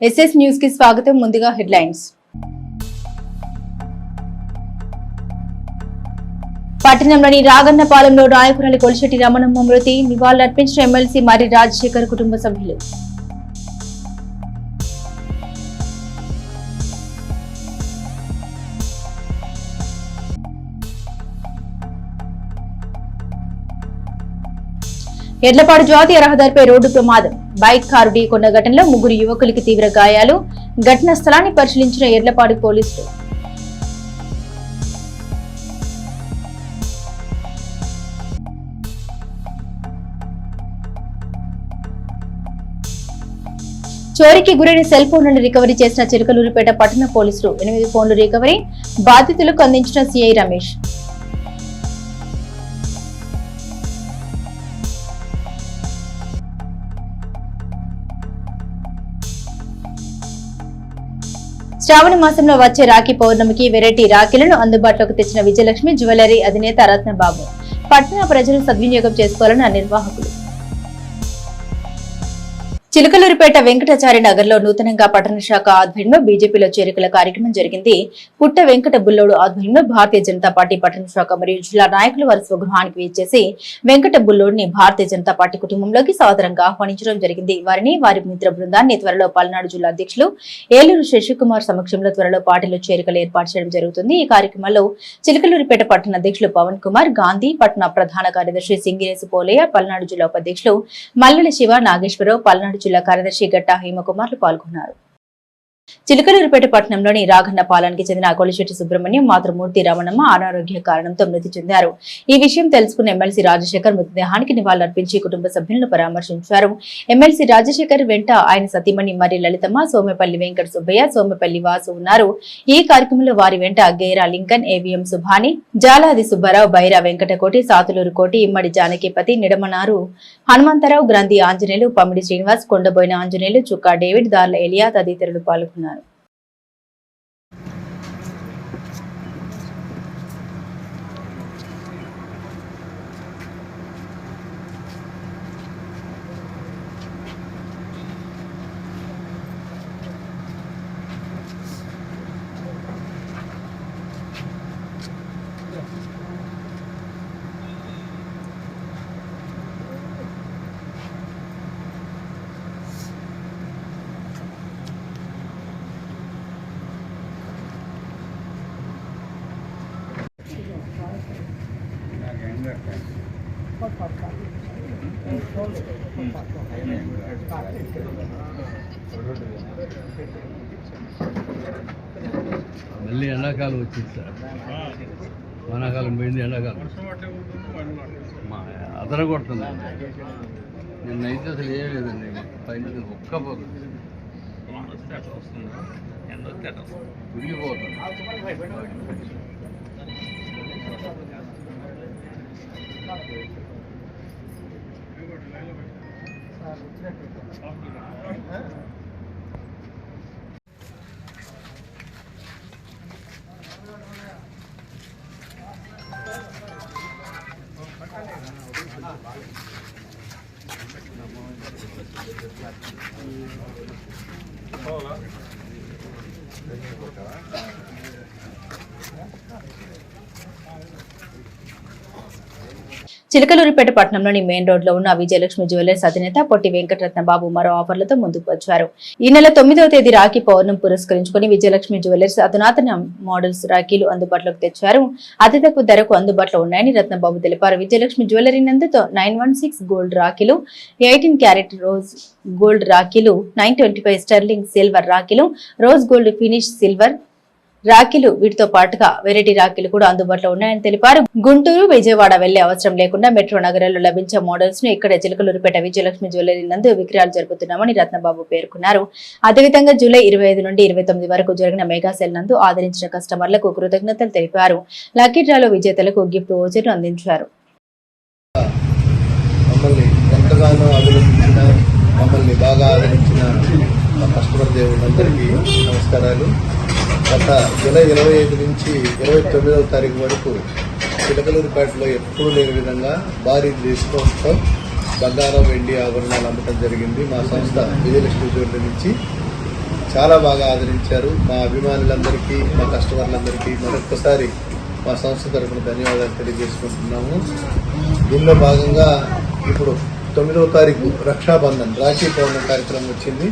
SS news కి స్వాగతం. ముందుగా హెడ్లైన్స్. పట్టణంలోని రాగన్నపాలెంలో నాయకురాలి కొలిశెట్టి రమణమ్మ మృతి నివాళులర్పించిన ఎమ్మెల్సీ మరి రాజశేఖర్ కుటుంబ సభ్యులు. ఎడ్లపాడు జాతీయ రహదారిపై రోడ్డు ప్రమాదం. బైక్ కారు ఢీకొన్న ఘటనలో 3 యువకులకి తీవ్ర గాయాలు. ఘటనా స్థలాన్ని పరిశీలించిన ఎడ్లపాడు పోలీసులు. చోరీకి గురైన సెల్ ఫోన్లను రికవరీ చేసిన చిలకలూరిపేట పట్టణ పోలీసులు. 8 ఫోన్లు రికవరీ. బాధితులకు అందించిన సిఐ రమేష్. శ్రావణ మాసంలో వచ్చే రాఖీ పౌర్ణమికి వెరైటీ రాఖీలను అందుబాటులోకి తెచ్చిన విజయలక్ష్మి జ్యువెలరీ అధినేత రత్నబాబు. పట్టణ ప్రజలు సద్వినియోగం చేసుకోవాలని నిర్వాహకులు. చిలకలూరిపేట వెంకటాచారి నగర్ లో నూతనంగా పట్టణ శాఖ ఆధ్వర్యంలో బీజేపీలో చేరికల కార్యక్రమం జరిగింది. పుట్ట వెంకట బుల్లోడు ఆధ్వర్యంలో భారతీయ జనతా పార్టీ పట్టణ శాఖ మరియు జిల్లా నాయకులు వారి స్వగృహానికి వీచేసి వెంకట బుల్లోడిని భారతీయ జనతా పార్టీ కుటుంబంలోకి సాదరంగా ఆహ్వానించడం జరిగింది. వారిని వారి మిత్ర బృందాన్ని త్వరలో పల్నాడు జిల్లా అధ్యక్షులు ఏలూరు శశికుమార్ సమక్షంలో త్వరలో పార్టీలో చేరికలు ఏర్పాటు చేయడం జరుగుతుంది. ఈ కార్యక్రమంలో చిలకలూరిపేట పట్టణ అధ్యక్షులు పవన్ కుమార్ గాంధీ, పట్టణ ప్రధాన కార్యదర్శి సింగిరేసు పోలయ్య, పల్నాడు జిల్లా ఉపాధ్యక్షులు మల్లెల శివ నాగేశ్వరరావు, పల్నాడు జిల్లా కార్యదర్శి గట్టా హేమకుమార్లు పాల్గొన్నారు. చిలకలూరిపేట పట్టణంలోని రాగన్నపాలెంకి చెందిన కొలిశెట్టి సుబ్రహ్మణ్యం మాతృమూర్తి రమణమ్మ అనారోగ్య కారణంతో మృతి చెందారు. ఈ విషయం తెలుసుకున్న ఎమ్మెల్సీ రాజశేఖర్ మృతదేహానికి నివాళులర్పించి కుటుంబ సభ్యులను పరామర్శించారు. ఎమ్మెల్సీ రాజశేఖర్ వెంట ఆయన సతీమణి మరి లలితమ్మ, సోమెపల్లి వెంకట సుబ్బయ్య, సోమెపల్లి వాసు ఉన్నారు. ఈ కార్యక్రమంలో వారి వెంట గేరా లింకన్, ఏవిఎం సుభాని, జాలాది సుబ్బారావు, బైరా వెంకటకోటి, సాతులూరు కోటి, ఇమ్మడి జానకిపతి, నిడమనారు హనుమంతరావు, గ్రంథి ఆంజనేయులు, పమిడి శ్రీనివాస్, కొండబోయిన ఆంజనేయులు, చుక్కా డేవిడ్, దార్ల ఎలియా తదితరులు పాల్గొన్నారు. మళ్ళీ ఎండాకాలం వచ్చింది సార్. వానాకాలం పోయింది, ఎండాకాలం అదర కొడుతుంది. నిన్నైతే అసలు ఏం లేదండి, పైన ఒక్కపోతుంది, తిరిగిపోతుంది. చిలకలూరిపేట పట్టణంలోని మెయిన్ రోడ్ లో ఉన్న విజయలక్ష్మి జ్యువెలర్స్ అధినేత పొట్టి వెంకటరత్నబాబు మరో ఆఫర్లతో ముందుకు వచ్చారు. ఈ నెల 9వ తేదీ రాఖీ పౌర్ణమి పురస్కరించుకుని విజయలక్ష్మి జ్యువెలర్స్ అధునాతన మోడల్స్ రాఖీలు అందుబాటులోకి తెచ్చారు. అతి తక్కువ ధరకు అందుబాటులో ఉన్నాయని రత్నబాబు తెలిపారు. విజయలక్ష్మి జ్యువెలరీ నందు 916 గోల్డ్ రాఖీలు, 18 క్యారెట్ రోజ్ గోల్డ్ రాఖీలు, 925 స్టెర్లింగ్ సిల్వర్ రాఖీలు, రోజ్ గోల్డ్ ఫినిష్ సిల్వర్ రాఖీలు, వీటితో పాటుగా వెరైటీ రాఖీలు కూడా అందుబాటులో ఉన్నాయని తెలిపారు. గుంటూరు, విజయవాడ వెళ్లే అవసరం లేకుండా మెట్రో నగరాల్లో లభించే మోడల్స్ ను ఇక్కడ చిలకలూరిపేట విజయలక్ష్మి జ్యువెలరీ నందు విక్రయాలు జరుపుతున్నామని రత్నబాబు పేర్కొన్నారు. అదేవిధంగా జూలై 25 నుండి 29 వరకు జరిగిన మెగా సేల్ నందు ఆదరించిన కస్టమర్లకు కృతజ్ఞతలు తెలిపారు. లక్కీ డ్రాలో విజేతలకు గిఫ్ట్ వోచర్ను అందించారు. మమ్మల్ని బాగా ఆదరించిన కస్టమర్ దేవుళ్ళందరికీ నమస్కారాలు. గత జూలై 25 నుంచి 29వ తారీఖు వరకు చిలకలూరిపేటలో ఎప్పుడూ లేని విధంగా భారీ డిస్కౌంట్తో బంగారం, వెండి ఆభరణాలు అమ్మటం జరిగింది. మా సంస్థ విజయలక్ష్మి జ్యువెలరీ నుంచి చాలా బాగా ఆదరించారు. మా అభిమానులందరికీ, మా కస్టమర్లందరికీ మరొక్కసారి మా సంస్థ తరఫున ధన్యవాదాలు తెలియజేసుకుంటున్నాము. దీనిలో భాగంగా ఇప్పుడు 9వ తారీఖు రక్షాబంధన్ రాఖీ పౌర్ణమి కార్యక్రమం వచ్చింది.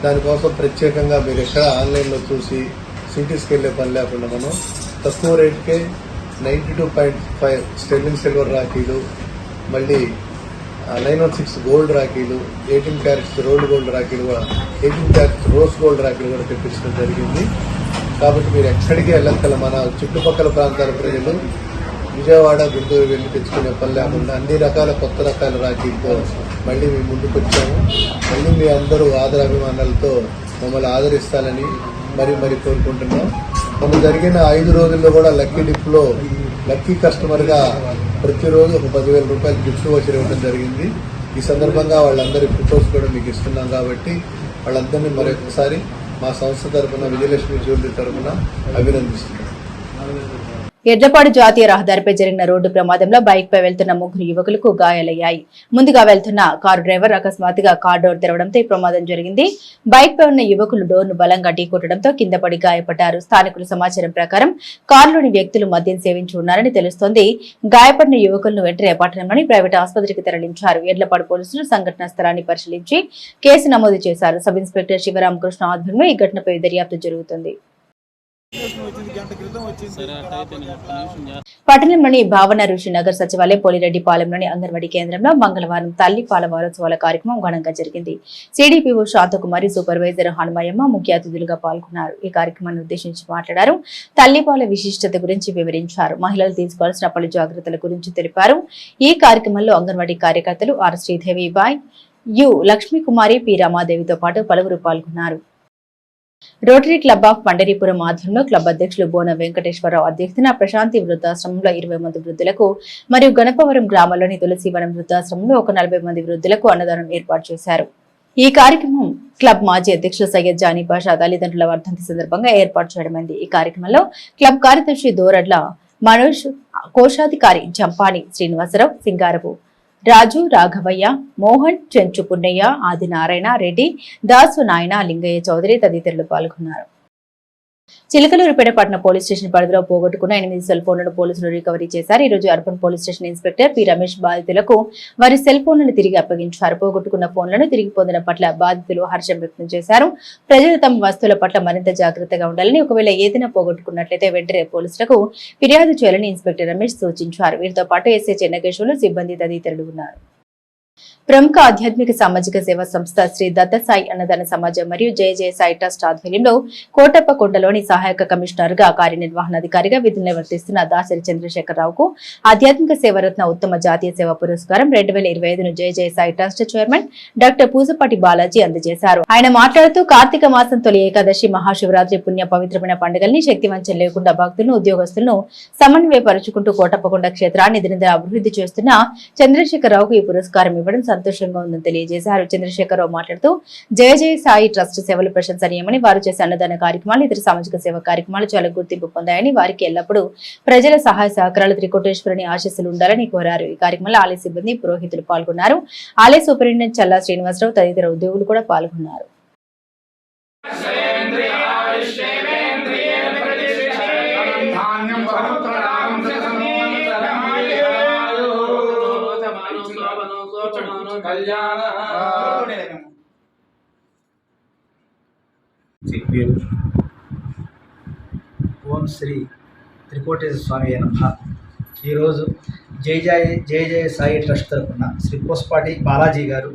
దానికోసం ప్రత్యేకంగా మీరు ఎక్కడ ఆన్లైన్లో చూసి సిటీస్కి వెళ్ళే పని లేకుండా మనం తక్కువ రేటుకే 92.5 స్టెర్లింగ్ సిల్వర్ రాఖీలు, మళ్ళీ 916 గోల్డ్ రాఖీలు, 18 క్యారెట్స్ రోల్డ్ గోల్డ్ రాఖీలు కూడా, 18 క్యారెట్స్ రోజ్ గోల్డ్ రాఖీలు కూడా తెప్పించడం జరిగింది. కాబట్టి మీరు ఎక్కడికి వెళ్ళక్కల మన చుట్టుపక్కల ప్రాంతాల ప్రజలు విజయవాడ, గుంటూరు వెళ్ళి తెచ్చుకునే పని లేకుండా అన్ని రకాల కొత్త రకాల రాఖీలతో మళ్ళీ మేము ముందుకు వచ్చాము. మళ్ళీ మీ అందరూ ఆదరాభిమానాలతో మమ్మల్ని ఆదరిస్తారని మరి కోరుకుంటున్నాం. మొన్న జరిగిన 5 రోజుల్లో కూడా లక్కీ డిప్లో లక్కీ కస్టమర్గా ప్రతిరోజు ఒక 10,000 రూపాయలు గిఫ్ట్ వచ్చి ఇవ్వడం జరిగింది. ఈ సందర్భంగా వాళ్ళందరి ఫోటోస్ కూడా మీకు ఇస్తున్నాం కాబట్టి వాళ్ళందరినీ మరొకసారి మా సంస్థ తరఫున, విజయలక్ష్మి జ్యువెలరీ తరఫున అభినందిస్తున్నాం. ఎడ్లపాడు జాతీయ రహదారిపై జరిగిన రోడ్డు ప్రమాదంలో బైక్ పై వెళ్తున్న 3 యువకులకు గాయాలయ్యాయి. ముందుగా వెళ్తున్న కారు డ్రైవర్ అకస్మాత్తుగా కార్ డోర్ తెరవడంతో ఈ ప్రమాదం జరిగింది. బైక్ పై ఉన్న యువకులు డోర్ ను బలంగా ఢీకొట్టడంతో కింద పడి గాయపడ్డారు. స్థానికుల సమాచారం ప్రకారం కారులోని వ్యక్తులు మద్యం సేవించి ఉన్నారని తెలుస్తోంది. గాయపడిన యువకులను వెంటనే పట్టణంలోని ప్రైవేట్ ఆసుపత్రికి తరలించారు. ఎడ్లపాడు పోలీసులు సంఘటనా స్థలాన్ని పరిశీలించి కేసు నమోదు చేశారు. సబ్ ఇన్స్పెక్టర్ శివరామకృష్ణ ఆధ్వర్యంలో ఈ ఘటనపై దర్యాప్తు జరుగుతుంది. పట్టణంలోని భావన ఋషి నగర్ సచివాలయం పోలిరెడ్డి పాలెంలోని అంగన్వాడీ కేంద్రంలో మంగళవారం తల్లి పాల వారోత్సవాల కార్యక్రమం ఘనంగా జరిగింది. సిడిపిఓ శాంతకుమారి, సూపర్వైజర్ హనుమయ్యమ్మ ముఖ్య అతిథులుగా పాల్గొన్నారు. ఈ కార్యక్రమాన్ని ఉద్దేశించి మాట్లాడారు. తల్లిపాల విశిష్టత గురించి వివరించారు. మహిళలు తీసుకోవాల్సిన పలు జాగ్రత్తల గురించి తెలిపారు. ఈ కార్యక్రమంలో అంగన్వాడీ కార్యకర్తలు R Sridevi Bai, U Lakshmikumari, P రమాదేవితో పాటు పలువురు పాల్గొన్నారు. రోటరీ క్లబ్ ఆఫ్ పండరీపురం ఆధ్వర్యంలో క్లబ్ అధ్యక్షులు బోన వెంకటేశ్వరరావు అధ్యక్షతన ప్రశాంతి వృద్ధాశ్రమంలో 20 మంది వృద్ధులకు మరియు గణపవరం గ్రామంలోని తులసివనం వృద్ధాశ్రమంలో ఒక 40 మంది వృద్ధులకు అన్నదానం ఏర్పాటు చేశారు. ఈ కార్యక్రమం క్లబ్ మాజీ అధ్యక్షులు సయ్యద్ జానీ పాషా తల్లిదండ్రుల వర్ధంతి సందర్భంగా ఏర్పాటు చేయడమైంది. ఈ కార్యక్రమంలో క్లబ్ కార్యదర్శి దోరడ్ల మనోజ్, కోశాధికారి జంపాని శ్రీనివాసరావు, సింగారపు రాజు, రాఘవయ్య, మోహన్, చెంచు పున్నయ్య, ఆది నారాయణ రెడ్డి, దాసు నాయన, లింగయ్య చౌదరి తదితరులు పాల్గొన్నారు. చిలకలూరుపేట పట్టణ పోలీస్ స్టేషన్ పరిధిలో పోగొట్టుకున్న 8 సెల్ ఫోన్లను పోలీసులు రికవరీ చేశారు. ఈ రోజు urban police station inspector P Ramesh బాధితులకు వారి సెల్ ఫోన్లను తిరిగి అప్పగించారు. పోగొట్టుకున్న ఫోన్లను తిరిగి పొందిన పట్ల బాధితులు హర్షం వ్యక్తం చేశారు. ప్రజలు తమ వస్తువుల పట్ల మరింత జాగ్రత్తగా ఉండాలని, ఒకవేళ ఏదైనా పోగొట్టుకున్నట్లయితే వెంటనే పోలీసులకు ఫిర్యాదు చేయాలని ఇన్స్పెక్టర్ రమేష్ సూచించారు. వీరితో పాటు ఎస్ఐ చెన్నకేశ్వర్లు, సిబ్బంది తదితరులు ఉన్నారు. ప్రముఖ ఆధ్యాత్మిక సామాజిక సేవా సంస్థ శ్రీ దత్త సాయి అన్నదాన సమాజం మరియు జయ జయ సాయి ట్రస్ట్ ఆధ్వర్యంలో కోటప్పకొండలోని సహాయక కమిషనర్ గా కార్యనిర్వహణాధికారిగా విధులు నిర్వర్తిస్తున్న దాసరి చంద్రశేఖరరావుకు ఆధ్యాత్మిక సేవరత్న ఉత్తమ జాతీయ సేవా పురస్కారం 2025ను Jaya Jaya Sai trust chairman doctor Pujapati Balaji అందజేశారు. ఆయన మాట్లాడుతూ కార్తీక మాసం తొలి ఏకాదశి, మహాశివరాత్రి పుణ్య పవిత్రమైన పండుగల్ని శక్తివంచం లేకుండా భక్తులను, ఉద్యోగస్తులను సమన్వయపరుచుకుంటూ కోటప్పకొండ క్షేత్రాన్ని దినదిన అభివృద్ధి చేస్తున్న చంద్రశేఖరరావుకు ఈ పురస్కారం ఇవ్వడం సంతోషంగా ఉందని తెలియజేశారు. చంద్రశేఖరరావు మాట్లాడుతూ జయ జయ సాయి ట్రస్ట్ సేవలు ప్రశంసనీయమని, వారు చేసే అన్నదాన కార్యక్రమాలు, ఇతర సామాజిక సేవా కార్యక్రమాలు చాలా గుర్తింపు పొందాయని, వారికి ఎల్లప్పుడూ ప్రజల సహాయ సహకారాలు త్రికోటేశ్వరుని ఆశీస్సులు ఉండాలని కోరారు. ఈ కార్యక్రమంలో ఆలయ సిబ్బంది, పురోహితులు పాల్గొన్నారు. ఆలయ సూపరింటెండెంట్ చల్లా శ్రీనివాసరావు తదితర ఉద్యోగులు కూడా పాల్గొన్నారు. ఓం శ్రీ త్రికోటేశ్వర స్వామి నమః. ఈరోజు జయ జయ సాయి ట్రస్ట్ తరఫున శ్రీ పూసపాటి బాలాజీ గారు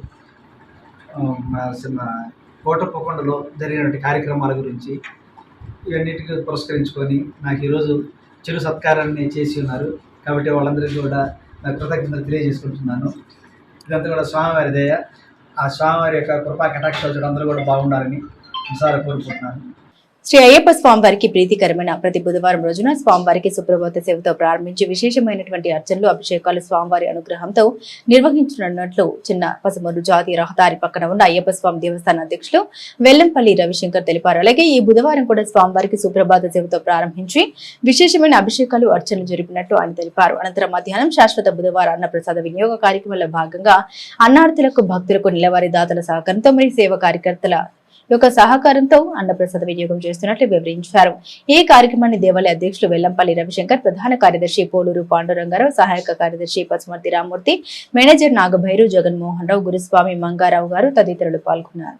కోటప్పకొండలో జరిగినటువంటి కార్యక్రమాల గురించి ఇవన్నిటికీ పురస్కరించుకొని నాకు ఈరోజు చిరు సత్కారాన్ని చేసి ఉన్నారు. కాబట్టి వాళ్ళందరికీ కూడా నా కృతజ్ఞతలు తెలియజేసుకుంటున్నాను. ఇదంతా కూడా స్వామివారి దయ. ఆ స్వామివారి యొక్క కృపా కటాక్షాలు అందరూ కూడా బాగుండాలని మనసారా కోరుకుంటున్నాను. శ్రీ అయ్యప్ప స్వామివారికి ప్రీతికరమైన ప్రతి బుధవారం రోజున స్వామివారికి సుప్రభాత సేవతో ప్రారంభించి విశేషమైనటువంటి అర్చనలు, అభిషేకాలు స్వామివారి అనుగ్రహంతో నిర్వహించనున్నట్లు చిన్న పసుమూరు జాతీయ రహదారి పక్కన ఉన్న అయ్యప్ప స్వామి దేవస్థాన అధ్యక్షులు వెల్లంపల్లి రవిశంకర్ తెలిపారు. అలాగే ఈ బుధవారం కూడా స్వామివారికి సుప్రభాత సేవతో ప్రారంభించి విశేషమైన అభిషేకాలు, అర్చనలు జరిపినట్టు ఆయన తెలిపారు. అనంతరం మధ్యాహ్నం శాశ్వత బుధవార అన్నప్రసాద వినియోగ కార్యక్రమంలో భాగంగా అన్నార్థులకు, భక్తులకు, నెలవారీ దాతల సహకారంతో మరియు సేవ కార్యకర్తల యొక్క సహకారంతో అన్నప్రసాద వినియోగం చేస్తున్నట్లు వివరించారు. ఈ కార్యక్రమాన్ని దేవాలయ అధ్యక్షులు వెల్లంపల్లి రవిశంకర్, ప్రధాన కార్యదర్శి పోలూరు పాండురంగారావు, సహాయక కార్యదర్శి పసుమర్తి రామ్మూర్తి, మేనేజర్ నాగభైరు, జగన్మోహన్ రావు, గురుస్వామి మంగారావు గారు తదితరులు పాల్గొన్నారు.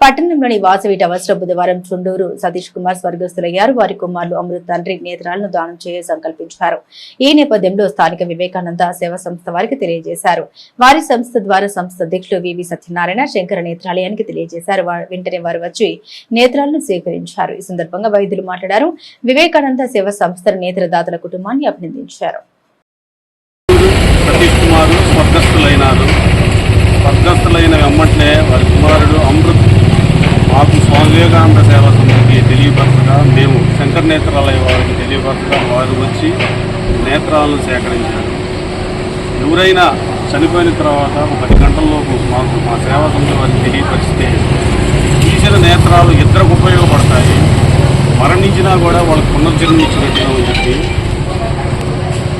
పట్టణంలోని వాసవి టవర్స్ లో బుధవారం చుండూరు సతీష్ కుమార్ స్వర్గస్థులయ్యారు. వారి కుమారులు అమృత తండ్రి నేత్రాలను దానం చేయ సంకల్పించారు. ఈ నేపథ్యంలో స్థానిక వివేకానంద సేవా సంస్థ వారికి తెలియజేశారు. వారి సంస్థ ద్వారా సంస్థ అధ్యక్షులు వివి సత్యనారాయణ శంకర నేత్రాలయానికి తెలియజేశారు. వెంటనే వారు వచ్చి నేత్రాలను స్వీకరించారు. ఈ సందర్భంగా వైద్యులు మాట్లాడారు. వివేకానంద సేవా సంస్థ నేత్రదాతల కుటుంబాన్ని అభినందించారు. స్వర్గస్థులైన వెంబటనే వారి కుమారుడు అమృత్ మాకు స్వామి వివేకానంద సేవా సమితికి తెలియపరచగా, మేము శంకర నేత్రాలయ వారికి తెలియపరచగా వారు వచ్చి నేత్రాలను సేకరించారు. ఎవరైనా చనిపోయిన తర్వాత 10 గంటల్లోపు మాకు మా సేవా సమితి వారికి తెలియపరిస్తే తీసిన నేత్రాలు ఇద్దరికి ఉపయోగపడతాయి, మరణించినా కూడా వాళ్ళకి పునర్జన్మించినట్టు చెప్పి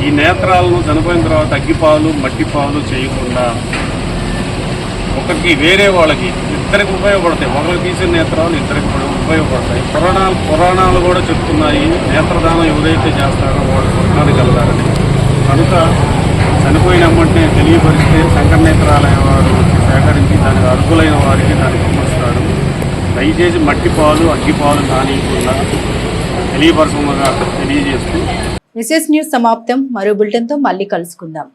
ఈ నేత్రాలను చనిపోయిన తర్వాత అగ్గిపాలు మట్టిపాలు చేయకుండా ఒకరికి వేరే వాళ్ళకి ఇద్దరికి ఉపయోగపడతాయి. ఒకరికి తీసిన నేత్రాలు ఇద్దరికి ఉపయోగపడతాయి. పురాణాలు కూడా చెప్తున్నాయి, నేత్రదానం ఎవరైతే చేస్తారో వాళ్ళు స్వర్గానికి వెళ్తారని. కనుక చనిపోయిన వెంటనే తెలియపరిస్తే శంకర నేత్రాలయ వారు వచ్చి సేకరించి దానికి అర్హులైన వారికి దాన్ని పంపిస్తారు. దయచేసి మట్టిపాలు అగ్గిపాలు కానియకుండా తెలియపరచగా తెలియజేస్తూ విశేష న్యూస్ సమాప్తం. మరో బులెటిన్తో మళ్ళీ కలుసుకుందాం.